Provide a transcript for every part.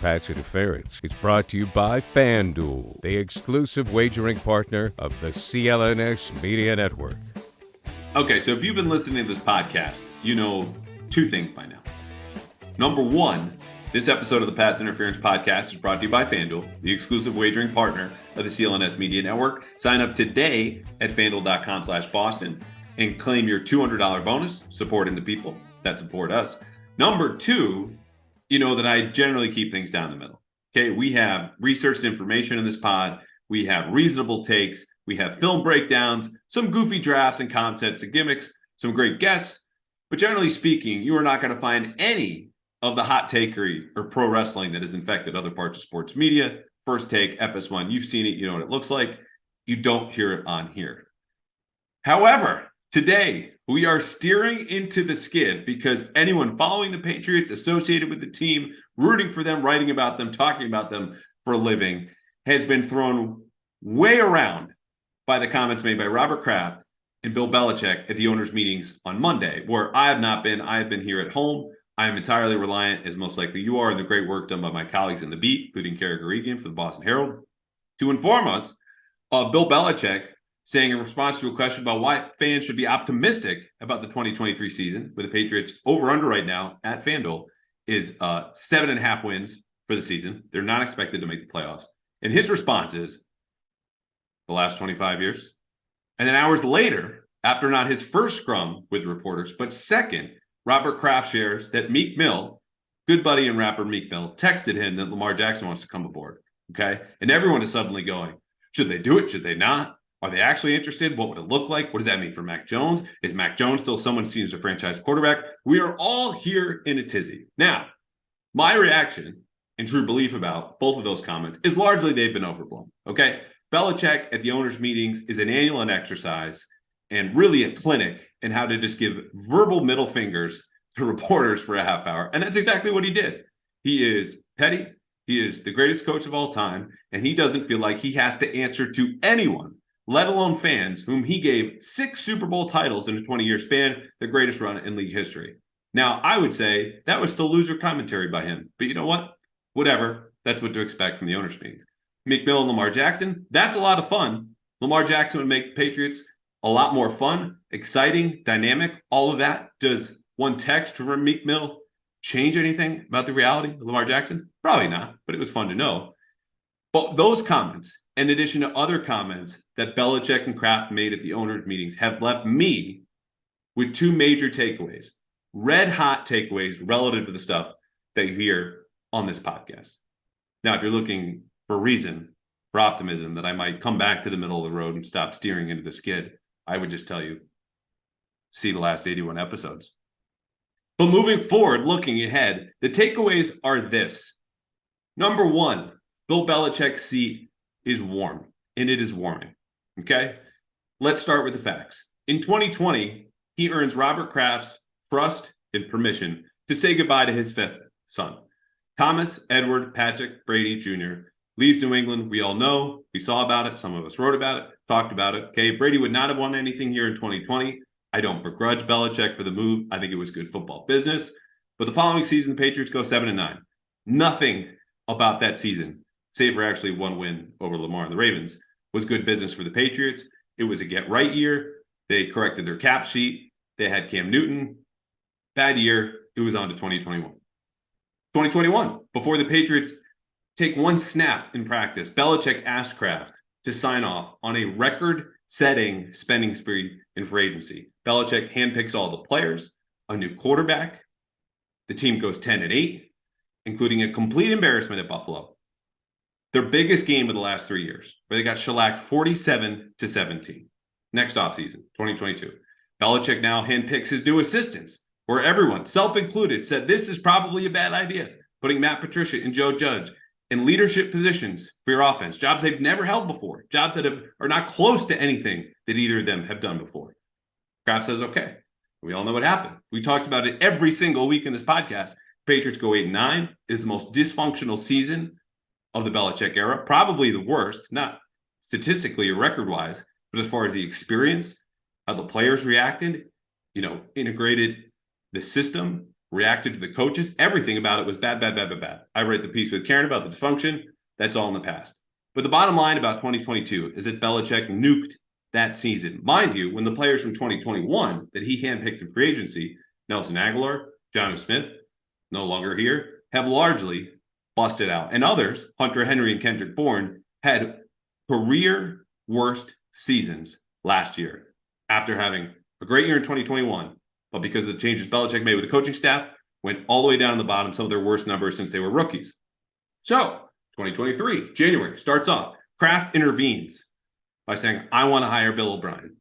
Pats Interference is brought to you by FanDuel, the exclusive wagering partner of the CLNS Media Network. Okay, so if you've been listening to this podcast, you know two things by now. Number one, this episode of the Pats Interference podcast is brought to you by FanDuel, the exclusive wagering partner of the CLNS Media Network. Sign up today at FanDuel.com/Boston and claim your $200 bonus supporting the people that support us. Number two, you know that I generally keep things down the middle. Okay, we have researched information in this pod. We have reasonable takes. We have film breakdowns, some goofy drafts and concepts and gimmicks, some great guests. But generally speaking, you are not going to find any of the hot takery or pro wrestling that has infected other parts of sports media. First Take, FS1, you've seen it. You know what it looks like. You don't hear it on here. However, today, we are steering into the skid because anyone following the Patriots, associated with the team, rooting for them, writing about them, talking about them for a living, has been thrown way around by the comments made by Robert Kraft and Bill Belichick at the owners' meetings on Monday, where I have not been. I have been here at home. I am entirely reliant, as most likely you are, on the great work done by my colleagues in the beat, including Kara Garigian for the Boston Herald, to inform us of Bill Belichick saying in response to a question about why fans should be optimistic about the 2023 season, with the Patriots over-under right now at FanDuel is 7.5 wins for the season. They're not expected to make the playoffs. And his response is the last 25 years. And then hours later, after not his first scrum with reporters, but second, Robert Kraft shares that Meek Mill, good buddy and rapper Meek Mill, texted him that Lamar Jackson wants to come aboard. Okay. And everyone is suddenly going, should they do it? Should they not? Are they actually interested? What would it look like? What does that mean for Mac Jones? Is Mac Jones still someone seen as a franchise quarterback? We are all here in a tizzy. Now, my reaction and true belief about both of those comments is largely they've been overblown. Okay. Belichick at the owners' meetings is an annual exercise and really a clinic in how to just give verbal middle fingers to reporters for a half hour. And that's exactly what he did. He is petty. He is the greatest coach of all time. And he doesn't feel like he has to answer to anyone, let alone fans, whom he gave 6 Super Bowl titles in a 20-year span, the greatest run in league history. Now, I would say that was still loser commentary by him. But you know what? Whatever. That's what to expect from the owners' meeting. Meek Mill and Lamar Jackson, that's a lot of fun. Lamar Jackson would make the Patriots a lot more fun, exciting, dynamic, all of that. Does one text from Meek Mill change anything about the reality of Lamar Jackson? Probably not, but it was fun to know. But those comments, in addition to other comments that Belichick and Kraft made at the owners' meetings, have left me with 2 major takeaways, red hot takeaways relative to the stuff that you hear on this podcast. Now, if you're looking for a reason for optimism that I might come back to the middle of the road and stop steering into the skid, I would just tell you, see the last 81 episodes. But moving forward, looking ahead, the takeaways are this. Number 1, Bill Belichick's seat is warm, and it is warming. Okay? Let's start with the facts. In 2020, he earns Robert Kraft's trust and permission to say goodbye to his fifth son. Thomas Edward Patrick Brady Jr. leaves New England. We all know. We saw about it. Some of us wrote about it, talked about it. Okay, Brady would not have won anything here in 2020. I don't begrudge Belichick for the move. I think it was good football business. But the following season, the Patriots go 7-9. Nothing about that season, save for actually one win over Lamar and the Ravens, was good business for the Patriots. It was a get-right year. They corrected their cap sheet. They had Cam Newton. Bad year. It was on to 2021. 2021, before the Patriots take one snap in practice, Belichick asked Kraft to sign off on a record-setting spending spree in free agency. Belichick handpicks all the players, a new quarterback. The team goes 10-8, including a complete embarrassment at Buffalo. Their biggest game of the last 3 years, where they got shellacked 47-17. Next offseason, 2022. Belichick now handpicks his new assistants, where everyone, self-included, said this is probably a bad idea, putting Matt Patricia and Joe Judge in leadership positions for your offense, jobs they've never held before, jobs that are not close to anything that either of them have done before. Kraft says, okay. We all know what happened. We talked about it every single week in this podcast. Patriots go 8-9. It is the most dysfunctional season of the Belichick era, probably the worst, not statistically or record-wise, but as far as the experience, how the players reacted, integrated the system, reacted to the coaches. Everything about it was bad, bad, bad, bad, bad. I wrote the piece with Karen about the dysfunction. That's all in the past. But the bottom line about 2022 is that Belichick nuked that season. Mind you, when the players from 2021 that he handpicked in free agency, Nelson Aguilar, Jonnu Smith, no longer here, have largely busted out. And others, Hunter Henry and Kendrick Bourne, had career worst seasons last year after having a great year in 2021. But because of the changes Belichick made with the coaching staff, went all the way down to the bottom, some of their worst numbers since they were rookies. So 2023, January, starts off. Kraft intervenes by saying, I want to hire Bill O'Brien.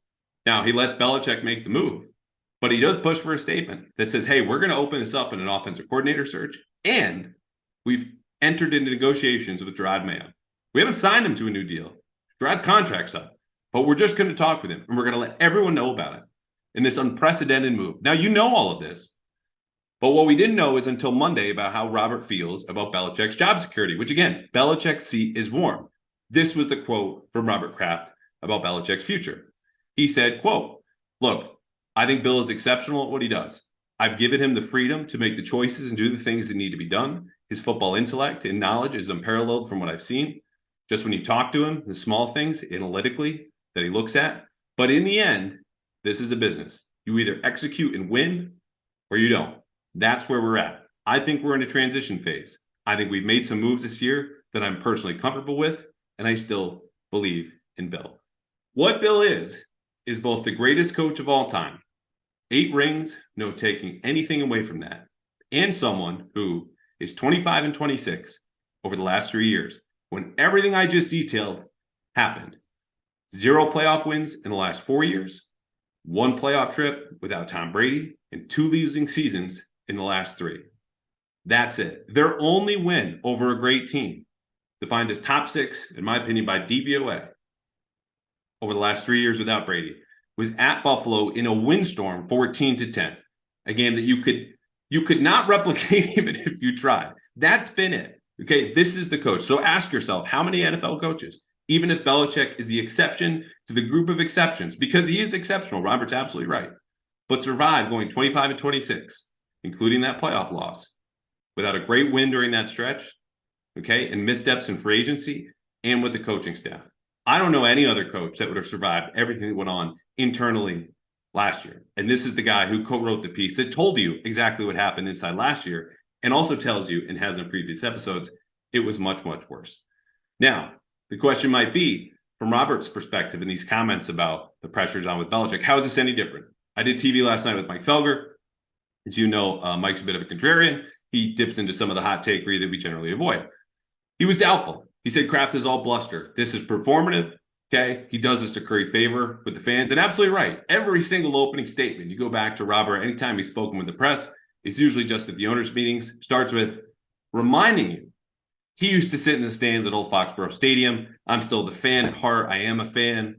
Now, he lets Belichick make the move, but he does push for a statement that says, hey, we're going to open this up in an offensive coordinator search, and we've entered into negotiations with Gerard Mayo. We haven't signed him to a new deal. Gerard's contract's up, but we're just going to talk with him, and we're going to let everyone know about it in this unprecedented move. Now, you know all of this. But what we didn't know is until Monday about how Robert feels about Belichick's job security, which again, Belichick's seat is warm. This was the quote from Robert Kraft about Belichick's future. He said, quote, look, I think Bill is exceptional at what he does. I've given him the freedom to make the choices and do the things that need to be done. His football intellect and knowledge is unparalleled from what I've seen. Just when you talk to him, the small things analytically that he looks at. But in the end, this is a business. You either execute and win or you don't. That's where we're at. I think we're in a transition phase. I think we've made some moves this year that I'm personally comfortable with, and I still believe in Bill. What Bill is both the greatest coach of all time, 8 rings, no taking anything away from that, and someone who is 25 and 26 over the last 3 years, when everything I just detailed happened. 0 playoff wins in the last 4 years, 1 playoff trip without Tom Brady, and 2 losing seasons in the last 3. That's it. Their only win over a great team, defined as top 6, in my opinion, by DVOA, over the last 3 years without Brady, was at Buffalo in a windstorm, 14-10. A game that you could not replicate even if you tried. That's been it. Okay, this is the coach. So ask yourself, how many NFL coaches, even if Belichick is the exception to the group of exceptions, because he is exceptional, Robert's absolutely right, but survived going 25 and 26, including that playoff loss, without a great win during that stretch, okay, and missteps in free agency and with the coaching staff. I don't know any other coach that would have survived everything that went on internally last year. And this is the guy who co-wrote the piece that told you exactly what happened inside last year, and also tells you, and has in previous episodes, it was much, much worse. Now, the question might be, from Robert's perspective in these comments about the pressures on with Belichick, how is this any different? I did TV last night with Mike Felger. As you know, Mike's a bit of a contrarian. He dips into some of the hot takery that we generally avoid. He was doubtful. He said Kraft is all bluster. This is performative. Okay. He does this to curry favor with the fans. And absolutely right. Every single opening statement, you go back to Robert, anytime he's spoken with the press, it's usually just at the owners' meetings, starts with reminding you he used to sit in the stands at Old Foxborough Stadium. I'm still the fan at heart. I am a fan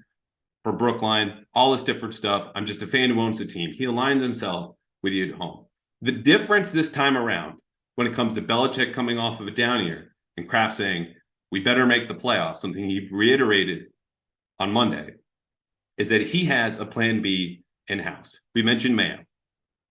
for Brookline, all this different stuff. I'm just a fan who owns the team. He aligns himself with you at home. The difference this time around, when it comes to Belichick coming off of a down year and Kraft saying, we better make the playoffs, something he reiterated on Monday, is that he has a plan B in-house. We mentioned Mayo.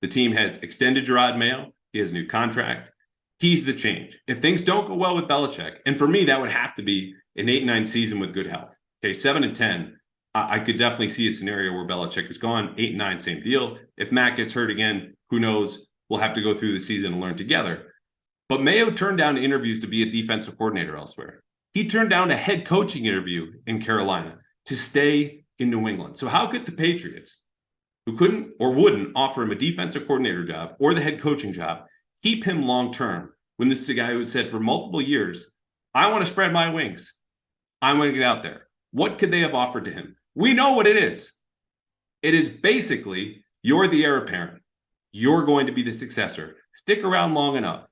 The team has extended Gerard Mayo. He has a new contract. He's the change. If things don't go well with Belichick, and for me, that would have to be an 8-9 season with good health. Okay, 7-10, I could definitely see a scenario where Belichick is gone. 8-9, same deal. If Matt gets hurt again, who knows? We'll have to go through the season and learn together. But Mayo turned down interviews to be a defensive coordinator elsewhere. He turned down a head coaching interview in Carolina to stay in New England. So how could the Patriots, who couldn't or wouldn't offer him a defensive coordinator job or the head coaching job, keep him long-term when this is a guy who said for multiple years, I want to spread my wings. I want to get out there. What could they have offered to him? We know what it is. It is basically, you're the heir apparent. You're going to be the successor. Stick around long enough.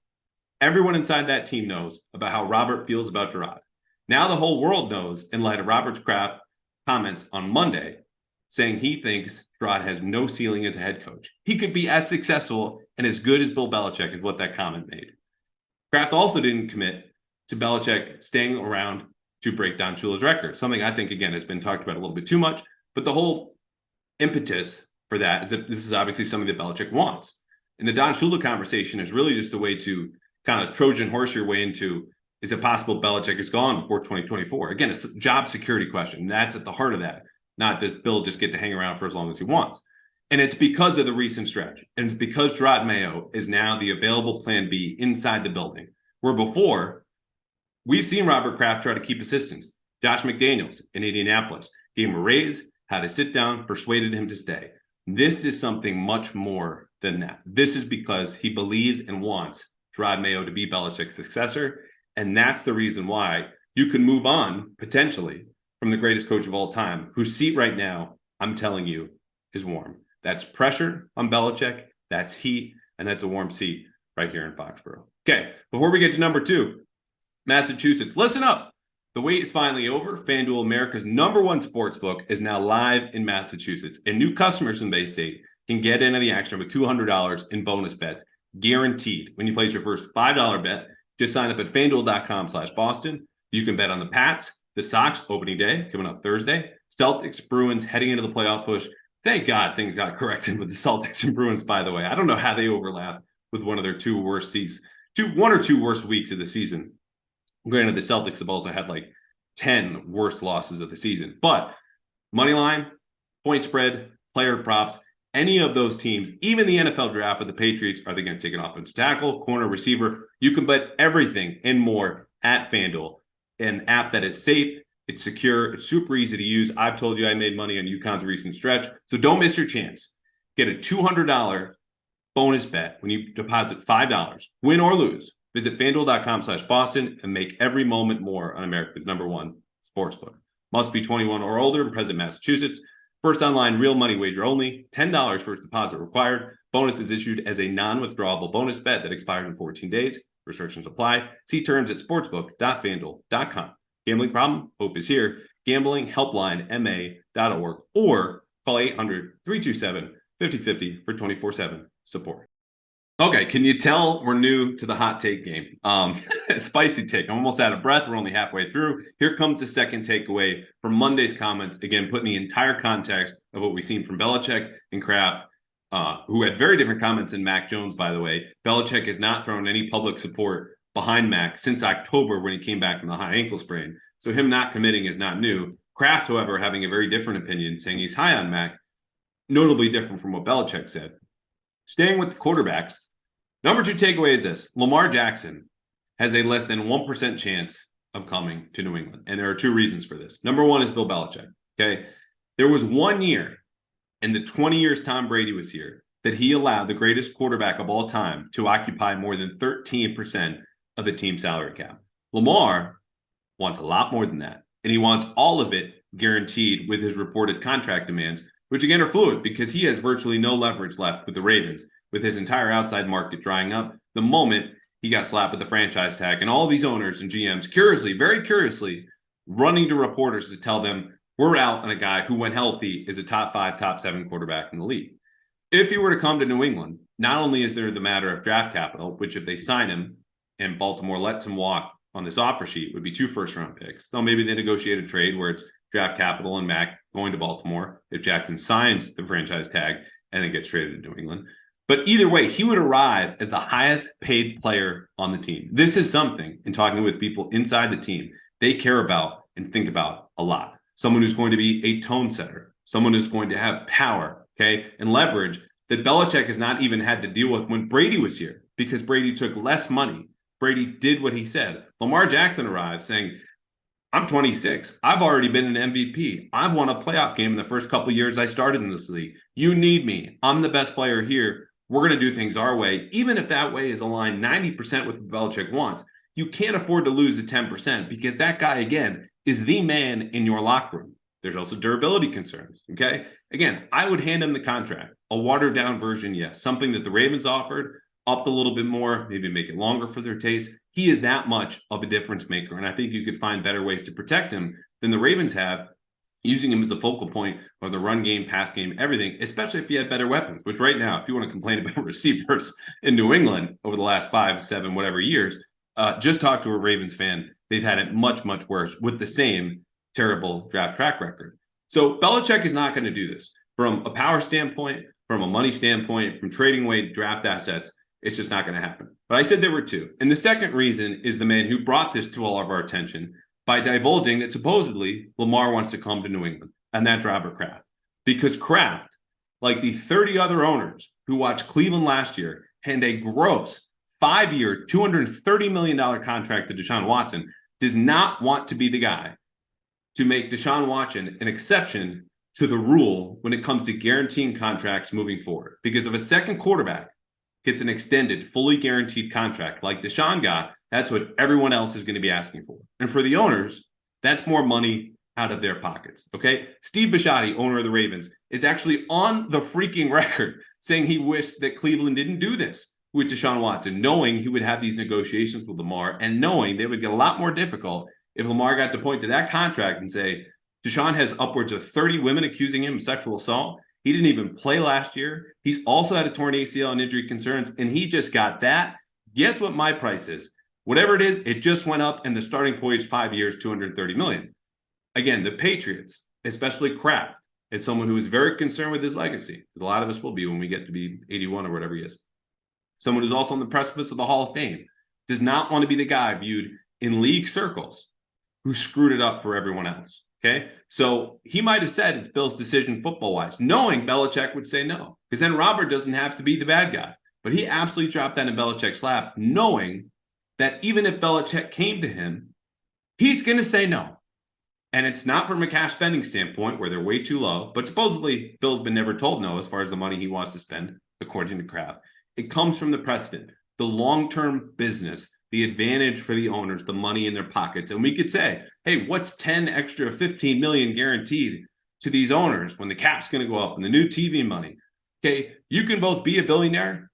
Everyone inside that team knows about how Robert feels about Gerard. Now the whole world knows, in light of Robert Kraft comments on Monday, saying he thinks Gerard has no ceiling as a head coach. He could be as successful and as good as Bill Belichick, is what that comment made. Kraft also didn't commit to Belichick staying around to break Don Shula's record, something I think, again, has been talked about a little bit too much. But the whole impetus for that is that this is obviously something that Belichick wants. And the Don Shula conversation is really just a way to kind of Trojan horse your way into, is it possible Belichick is gone before 2024? Again, it's a job security question. That's at the heart of that. Not does Bill just get to hang around for as long as he wants. And it's because of the recent stretch. And it's because Gerard Mayo is now the available plan B inside the building. Where before, we've seen Robert Kraft try to keep assistants. Josh McDaniels in Indianapolis gave him a raise, had to sit down, persuaded him to stay. This is something much more than that. This is because he believes and wants Gerard Mayo to be Belichick's successor. And that's the reason why you can move on, potentially, from the greatest coach of all time, whose seat right now, I'm telling you, is warm. That's pressure on Belichick, that's heat, and that's a warm seat right here in Foxborough. Okay, before we get to number 2, Massachusetts, listen up. The wait is finally over. FanDuel, America's #1 sportsbook, is now live in Massachusetts, and new customers from Bay State can get into the action with $200 in bonus bets, guaranteed. When you place your first $5 bet, just sign up at FanDuel.com/Boston. You can bet on the Pats, the Sox opening day coming up Thursday, Celtics, Bruins heading into the playoff push. Thank God things got corrected with the Celtics and Bruins, by the way. I don't know how they overlap with one of their 2 worst seasons, 1 or 2 worst weeks of the season. Granted, the Celtics have also had like 10 worst losses of the season. But money line, point spread, player props, any of those teams, even the NFL draft with the Patriots, are they going to take an offensive tackle, corner, receiver? You can bet everything and more at FanDuel, an app that is safe, it's secure, it's super easy to use. I've told you I made money on UConn's recent stretch, so don't miss your chance. Get a $200 bonus bet when you deposit $5, win or lose. Visit FanDuel.com/Boston and make every moment more on America's #1 sportsbook. Must be 21 or older and present in Massachusetts. First online real money wager only. $10 first deposit required. Bonus is issued as a non-withdrawable bonus bet that expires in 14 days. Restrictions apply. See terms at sportsbook.fanduel.com. Gambling problem? Hope is here. Gambling helpline ma.org or call 800-327-5050 for 24/7 support. Okay, can you tell we're new to the hot take game? Spicy take. I'm almost out of breath. We're only halfway through. Here comes the second takeaway from Monday's comments. Again, putting the entire context of what we've seen from Belichick and Kraft, who had very different comments than Mac Jones, by the way. Belichick has not thrown any public support behind Mac since October when he came back from the high ankle sprain. So him not committing is not new. Kraft, however, having a very different opinion, saying he's high on Mac, notably different from what Belichick said. Staying with the quarterbacks, number 2 takeaway is this. Lamar Jackson has a less than 1% chance of coming to New England. And there are 2 reasons for this. Number 1 is Bill Belichick. Okay. There was 1 year in the 20 years Tom Brady was here that he allowed the greatest quarterback of all time to occupy more than 13% of the team salary cap. Lamar wants a lot more than that. And he wants all of it guaranteed with his reported contract demands, which again are fluid because he has virtually no leverage left with the Ravens, with his entire outside market drying up the moment he got slapped with the franchise tag. And all of these owners and GMs curiously, very curiously, running to reporters to tell them, we're out on a guy who, when healthy, is a top 5, top 7 quarterback in the league. If he were to come to New England, not only is there the matter of draft capital, which if they sign him and Baltimore lets him walk on this offer sheet would be 2 first-round picks. So maybe they negotiate a trade where it's draft capital and Mac going to Baltimore if Jackson signs the franchise tag and then gets traded to New England. But either way, he would arrive as the highest paid player on the team. This is something, in talking with people inside the team, they care about and think about a lot. Someone who's going to be a tone setter, someone who's going to have power, okay, and leverage that Belichick has not even had to deal with when Brady was here because Brady took less money. Brady did what he said. Lamar Jackson arrived saying, I'm 26. I've already been an MVP. I've won a playoff game in the first couple of years I started in this league. You need me. I'm the best player here. We're going to do things our way, even if that way is aligned 90% with what Belichick wants. You can't afford to lose the 10% because that guy, again, is the man in your locker room. There's also durability concerns, okay? Again, I would hand him the contract. A watered-down version, yes. Something that the Ravens offered, up a little bit more, maybe make it longer for their taste. He is that much of a difference maker, and I think you could find better ways to protect him than the Ravens have, using him as a focal point of the run game, pass game, everything, especially if he had better weapons, which right now, if you want to complain about receivers in New England over the last 5, 7, whatever years, just talk to a Ravens fan. They've had it much, much worse with the same terrible draft track record. So Belichick is not going to do this. From a power standpoint, from a money standpoint, from trading away draft assets, it's just not going to happen. But I said there were two. And the second reason is the man who brought this to all of our attention by divulging that supposedly Lamar wants to come to New England, and that's Robert Kraft. Because Kraft, like the 30 other owners who watched Cleveland last year, hand a gross 5-year, $230 million contract to Deshaun Watson, does not want to be the guy to make Deshaun Watson an exception to the rule when it comes to guaranteeing contracts moving forward. Because if a second quarterback gets an extended, fully guaranteed contract like Deshaun got, that's what everyone else is going to be asking for. And for the owners, that's more money out of their pockets, okay? Steve Bisciotti, owner of the Ravens, is actually on the freaking record saying he wished that Cleveland didn't do this with Deshaun Watson, knowing he would have these negotiations with Lamar and knowing they would get a lot more difficult if Lamar got to point to that contract and say, Deshaun has upwards of 30 women accusing him of sexual assault. He didn't even play last year. He's also had a torn ACL and injury concerns, and he just got that. Guess what my price is? Whatever it is, it just went up, and the starting point is 5 years, $230 million. Again, the Patriots, especially Kraft, is someone who is very concerned with his legacy. A lot of us will be when we get to be 81 or whatever he is. Someone who's also on the precipice of the Hall of Fame, does not want to be the guy viewed in league circles who screwed it up for everyone else. Okay, so he might have said it's Bill's decision football-wise, knowing Belichick would say no, because then Robert doesn't have to be the bad guy. But he absolutely dropped that in Belichick's lap, knowing that even if Belichick came to him, he's going to say no. And it's not from a cash spending standpoint where they're way too low, but supposedly Bill's been never told no as far as the money he wants to spend, according to Kraft. It comes from the precedent, the long-term business, the advantage for the owners, the money in their pockets. And we could say, hey, what's 10 extra, 15 million guaranteed to these owners when the cap's going to go up and the new TV money? Okay, you can both be a billionaire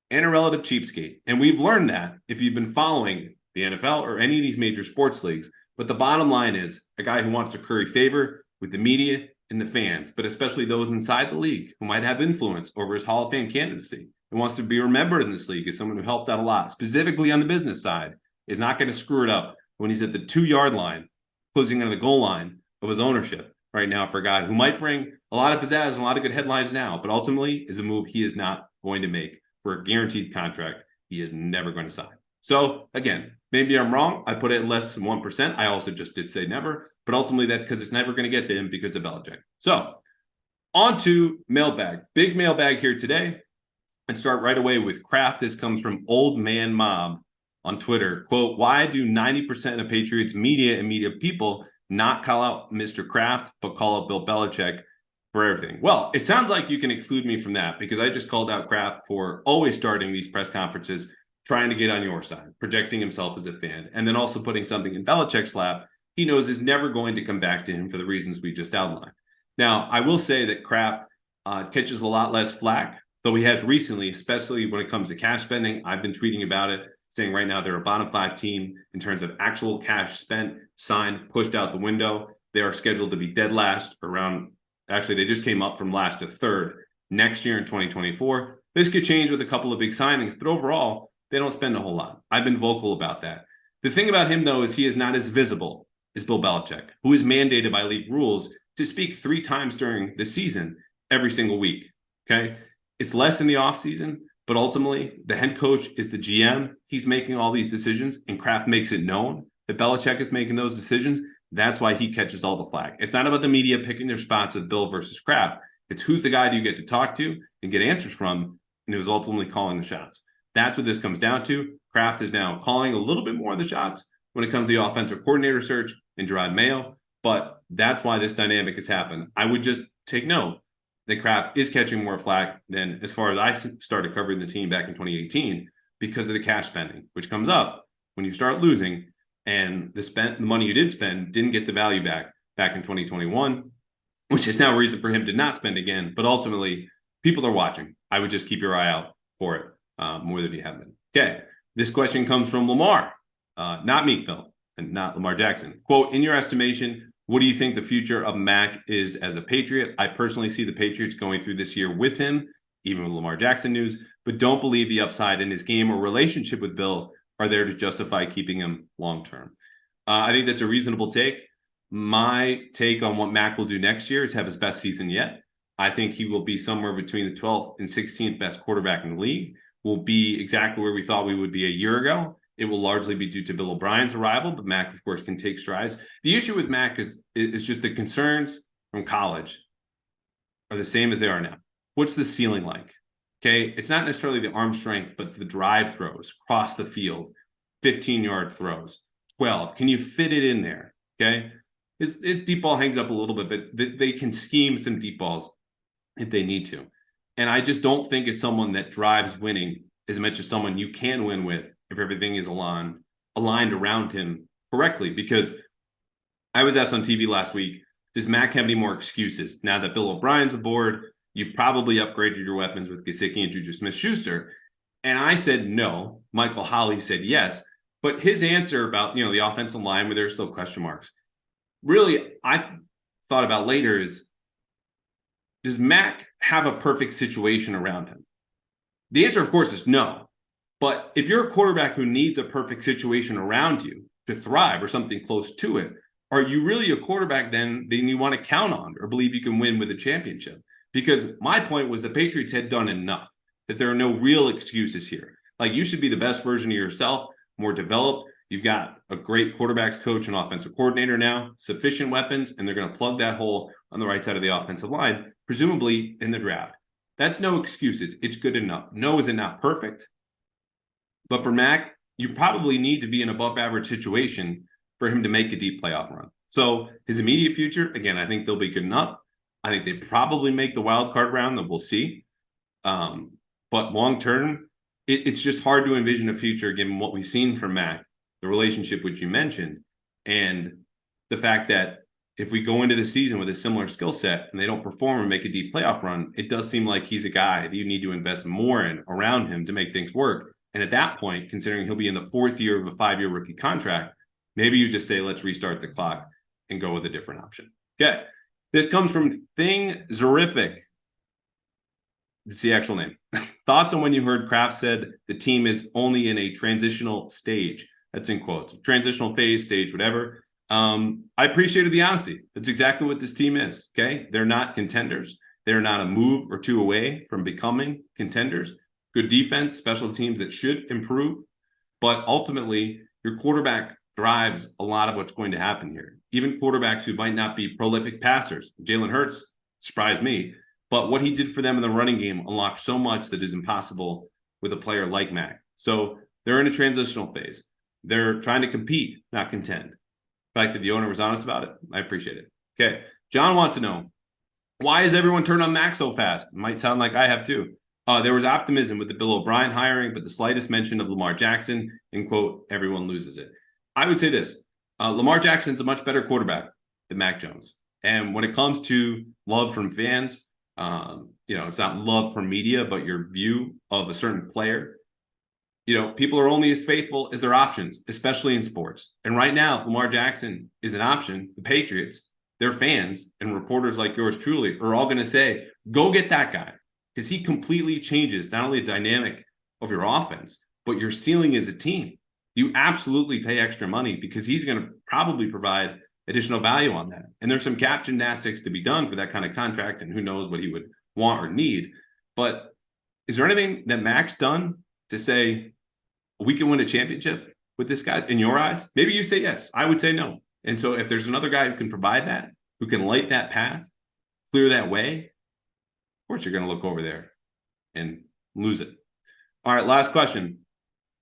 and a relative cheapskate. And we've learned that if you've been following the NFL or any of these major sports leagues. But the bottom line is a guy who wants to curry favor with the media and the fans, but especially those inside the league who might have influence over his Hall of Fame candidacy and wants to be remembered in this league as someone who helped out a lot, specifically on the business side, is not going to screw it up when he's at the 2-yard line, closing on the goal line of his ownership right now for a guy who might bring a lot of pizzazz and a lot of good headlines now, but ultimately is a move he is not going to make for a guaranteed contract he is never going to sign. So again, maybe I'm wrong. I put it less than 1%. I also just did say never, but ultimately that's because it's never going to get to him because of Belichick. So on to mailbag. Big mailbag here today. And start right away with Kraft. This comes from Old Man Mob on Twitter. Quote, why do 90% of Patriots media and media people not call out Mr. Kraft, but call out Bill Belichick for everything? Well, it sounds like you can exclude me from that because I just called out Kraft for always starting these press conferences, trying to get on your side, projecting himself as a fan, and then also putting something in Belichick's lap he knows is never going to come back to him for the reasons we just outlined. Now, I will say that Kraft catches a lot less flack, though he has recently, especially when it comes to cash spending. I've been tweeting about it, saying right now they're a bottom 5 team in terms of actual cash spent, signed, pushed out the window. They are scheduled to be dead last around, actually, they just came up from last to third next year in 2024. This could change with a couple of big signings, but overall, they don't spend a whole lot. I've been vocal about that. The thing about him, though, is he is not as visible as Bill Belichick, who is mandated by league rules to speak 3 times during the season every single week, okay? It's less in the offseason, but ultimately the head coach is the GM. He's making all these decisions, and Kraft makes it known that Belichick is making those decisions. That's why he catches all the flack. It's not about the media picking their spots with Bill versus Kraft. It's who's the guy do you get to talk to and get answers from, and who's ultimately calling the shots. That's what this comes down to. Kraft is now calling a little bit more of the shots when it comes to the offensive coordinator search and Gerard Mayo, but that's why this dynamic has happened. I would just take note that Kraft is catching more flack than as far as I started covering the team back in 2018 because of the cash spending, which comes up when you start losing and the money you did spend didn't get the value back in 2021, which is now a reason for him to not spend again. But ultimately, people are watching. I would just keep your eye out for it more than you have been. Okay, this question comes from Lamar, not Meekville, and not Lamar Jackson. Quote, in your estimation, what do you think the future of Mac is as a Patriot? I personally see the Patriots going through this year with him, even with Lamar Jackson news, but don't believe the upside in his game or relationship with Bill are there to justify keeping him long-term. I think that's a reasonable take. My take on what Mac will do next year is have his best season yet. I think he will be somewhere between the 12th and 16th best quarterback in the league. Will be exactly where we thought we would be a year ago. It will largely be due to Bill O'Brien's arrival, but Mac, of course, can take strides. The issue with Mac is just the concerns from college are the same as they are now. What's the ceiling like? Okay, it's not necessarily the arm strength, but the drive throws across the field, 15-yard throws, 12. Can you fit it in there? Okay, his deep ball hangs up a little bit, but they can scheme some deep balls if they need to. And I just don't think it's someone that drives winning as much as someone you can win with if everything is aligned around him correctly. Because I was asked on TV last week, does Mac have any more excuses? Now that Bill O'Brien's aboard, you've probably upgraded your weapons with Gesicki and Juju Smith-Schuster. And I said no. Michael Holley said yes. But his answer about, the offensive line where there's still question marks, really, I thought about later is, does Mac have a perfect situation around him? The answer, of course, is no. But if you're a quarterback who needs a perfect situation around you to thrive or something close to it, are you really a quarterback then you want to count on or believe you can win with a championship? Because my point was the Patriots had done enough, that there are no real excuses here. Like, you should be the best version of yourself, more developed. You've got a great quarterbacks coach and offensive coordinator now, sufficient weapons, and they're going to plug that hole on the right side of the offensive line, presumably in the draft. That's no excuses. It's good enough. No, is it not perfect? But for Mac, you probably need to be in an above average situation for him to make a deep playoff run. So his immediate future, again, I think they'll be good enough. I think they probably make the wild card round, that we'll see. But long term, it's just hard to envision a future given what we've seen from Mac, the relationship which you mentioned, and the fact that if we go into the season with a similar skill set and they don't perform and make a deep playoff run, it does seem like he's a guy that you need to invest more in around him to make things work. And at that point, considering he'll be in the fourth year of a 5-year rookie contract, maybe you just say, let's restart the clock and go with a different option. Okay. This comes from Thing Zerific. It's the actual name. Thoughts on when you heard Kraft said the team is only in a transitional stage? That's in quotes. Transitional phase, stage, whatever. I appreciated the honesty. That's exactly what this team is. Okay. They're not contenders. They're not a move or two away from becoming contenders. Good defense, special teams that should improve. But ultimately, your quarterback drives a lot of what's going to happen here. Even quarterbacks who might not be prolific passers. Jalen Hurts surprised me. But what he did for them in the running game unlocked so much that is impossible with a player like Mac. So they're in a transitional phase. They're trying to compete, not contend. The fact that the owner was honest about it, I appreciate it. Okay, John wants to know, why is everyone turned on Mac so fast? It might sound like I have too. There was optimism with the Bill O'Brien hiring, but the slightest mention of Lamar Jackson, in quote, everyone loses it. I would say this, Lamar Jackson's a much better quarterback than Mac Jones. And when it comes to love from fans, it's not love from media, but your view of a certain player. People are only as faithful as their options, especially in sports. And right now, if Lamar Jackson is an option, the Patriots, their fans and reporters like yours truly are all going to say, go get that guy, because he completely changes not only the dynamic of your offense, but your ceiling as a team. You absolutely pay extra money because he's going to probably provide additional value on that. And there's some cap gymnastics to be done for that kind of contract, and who knows what he would want or need. But is there anything that Mac's done to say we can win a championship with this guy in your eyes? Maybe you say yes. I would say no. And so if there's another guy who can provide that, who can light that path, clear that way, of course you're going to look over there and lose it. All right, last question.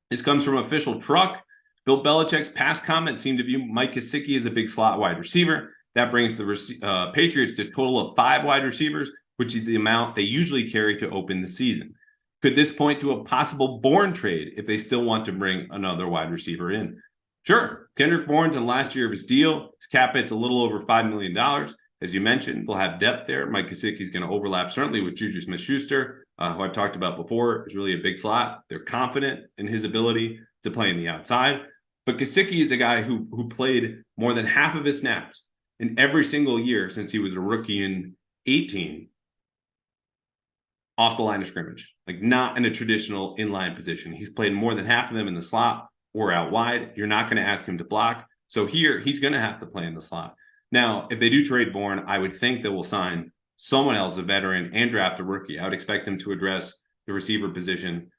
This comes from Official Truck. Bill Belichick's past comments seem to view Mike Gesicki as a big slot wide receiver. That brings the Patriots to a total of 5 wide receivers, which is the amount they usually carry to open the season. Could this point to a possible Bourne trade if they still want to bring another wide receiver in? Sure. Kendrick Bourne's in last year of his deal. His cap hit's a little over $5 million. As you mentioned, they'll have depth there. Mike Gesicki's going to overlap certainly with Juju Smith-Schuster, who I've talked about before, is really a big slot. They're confident in his ability to play on the outside. But Gesicki is a guy who played more than half of his snaps in every single year since he was a rookie in 18 off the line of scrimmage, like not in a traditional inline position. He's played more than half of them in the slot or out wide. You're not going to ask him to block. So here, he's going to have to play in the slot. Now, if they do trade Bourne, I would think they will sign someone else, a veteran, and draft a rookie. I would expect them to address the receiver position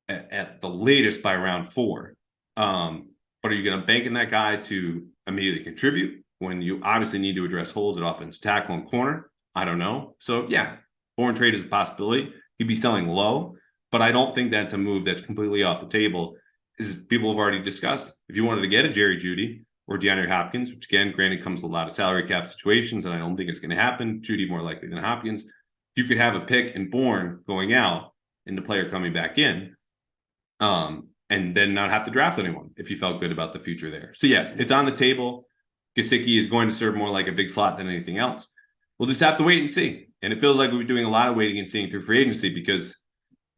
at the latest by round 4. But are you going to bank in that guy to immediately contribute when you obviously need to address holes at offensive tackle and corner? I don't know. So yeah, Bourne trade is a possibility. He'd be selling low, but I don't think that's a move that's completely off the table. As people have already discussed, if you wanted to get a Jerry Jeudy or DeAndre Hopkins, which again, granted, comes with a lot of salary cap situations, and I don't think it's going to happen. Jeudy more likely than Hopkins. You could have a pick in Bourne going out and the player coming back in, and then not have to draft anyone if you felt good about the future there. So yes, it's on the table. Gesicki is going to serve more like a big slot than anything else. We'll just have to wait and see. And it feels like we're doing a lot of waiting and seeing through free agency because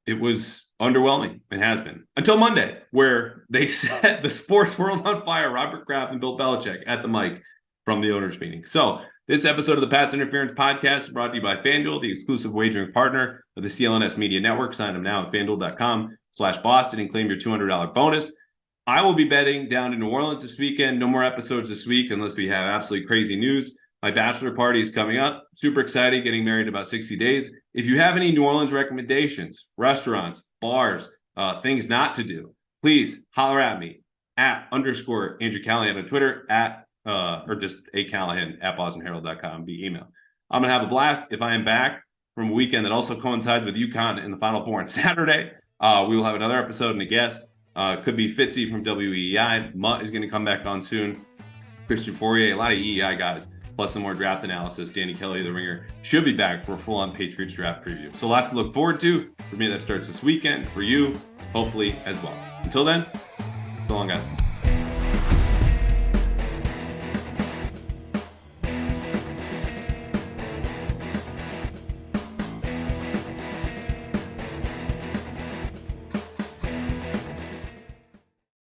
it was underwhelming and has been until Monday, where they set the sports world on fire. Robert Kraft and Bill Belichick at the mic from the owners meeting. So this episode of the Pats Interference Podcast is brought to you by FanDuel, the exclusive wagering partner of the CLNS Media Network. Sign up now at FanDuel.com/Boston and claim your $200 bonus. I will be betting down to New Orleans this weekend. No more episodes this week unless we have absolutely crazy news. My bachelor party is coming up. Super excited, getting married in about 60 days. If you have any New Orleans recommendations, restaurants, bars, things not to do, please holler at me at _Andrew Callahan on Twitter, or just Callahan at BostonHerald.com via email. I'm going to have a blast if I am back from a weekend that also coincides with UConn in the Final Four on Saturday. We will have another episode and a guest. Could be Fitzy from WEEI. Mutt is going to come back on soon. Christian Fourier, a lot of EEI guys, plus some more draft analysis. Danny Kelly, the Ringer, should be back for a full-on Patriots draft preview. So lots to look forward to. For me, that starts this weekend. For you, hopefully as well. Until then, so long, guys.